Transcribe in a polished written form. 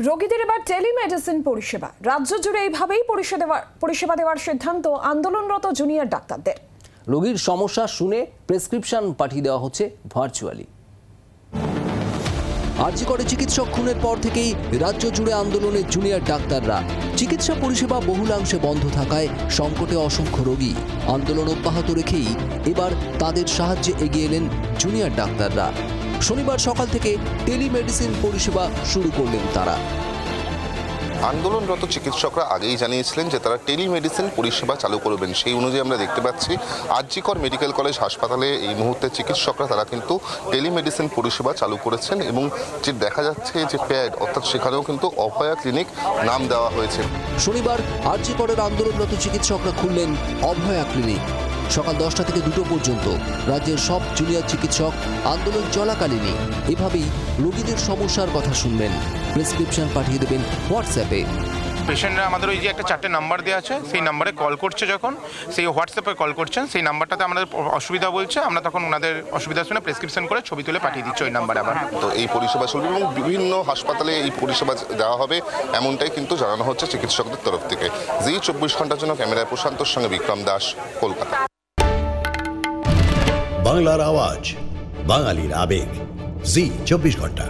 রোগীদের এবার টেলিমেডিসিন পরিষেবা। রাজ্য জুড়ে এইভাবেই পরিষেবা দেওয়ার সিদ্ধান্ত আন্দোলনরত জুনিয়র ডাক্তারদের। রোগীর সমস্যা শুনে প্রেসক্রিপশন পাঠিয়ে দেওয়া হচ্ছে ভার্চুয়ালি। আরজি করে চিকিৎসক খুনের পর থেকেই রাজ্য জুড়ে আন্দোলনে জুনিয়র ডাক্তাররা। চিকিৎসা পরিষেবা বহুলাংশে বন্ধ থাকায় সংকটে অসংখ্য রোগী। আন্দোলন অব্যাহত রেখেই এবার তাদের সাহায্যে এগিয়ে এলেন জুনিয়র ডাক্তাররা। শনিবার সকাল থেকে টেলিমেডিসিন পরিষেবা শুরু করলেন তারা। আন্দোলনরত চিকিৎসকরা আগেই জানিয়েছিলেন যে তারা টেলিমেডিসিন পরিষেবা চালু করবেন। সেই অনুযায়ী আমরা দেখতে পাচ্ছি আরজি কর মেডিকেল কলেজ হাসপাতালে এই মুহূর্তে চিকিৎসকরা তারা কিন্তু টেলিমেডিসিন পরিষেবা চালু করেছেন এবং যে দেখা যাচ্ছে যে প্যাড অর্থাৎ সেখানেও কিন্তু অভয়া ক্লিনিক নাম দেওয়া হয়েছে। শনিবার আরজি করের আন্দোলনরত চিকিৎসকরা খুললেন অভয়া ক্লিনিক। সকাল 10টা থেকে 2টো পর্যন্ত রাজ্যের সব জুনিয়র চিকিৎসক আন্দোলন চলাকালীনই এভাবেই রোগীদের সমস্যার কথা শুনবেন, প্রেসক্রিপশন পাঠিয়ে দেবেন হোয়াটসঅ্যাপে। পেশেন্টরা আমাদের ওই যে একটা 4টে নাম্বার দেওয়া আছে, সেই নাম্বারে কল করছে, যখন সেই হোয়াটসঅ্যাপে কল করছেন সেই নাম্বারটাতে আমাদের অসুবিধা বলছে, আমরা তখন ওনাদের অসুবিধা শুনে প্রেসক্রিপশন করে ছবি তুলে পাঠিয়ে দিচ্ছি ওই নাম্বারে। আবার তো এই পরিষেবা চলবে এবং বিভিন্ন হাসপাতালে এই পরিষেবা দেওয়া হবে এমনটাই কিন্তু জানানো হচ্ছে চিকিৎসকদের তরফ থেকে। জি 24 ঘন্টার জন্য ক্যামেরায় প্রশান্তর সঙ্গে বিক্রম দাস, কলকাতা। বাংলার আওয়াজ, বাঙালির আবেগ, জি 24 ঘন্টা।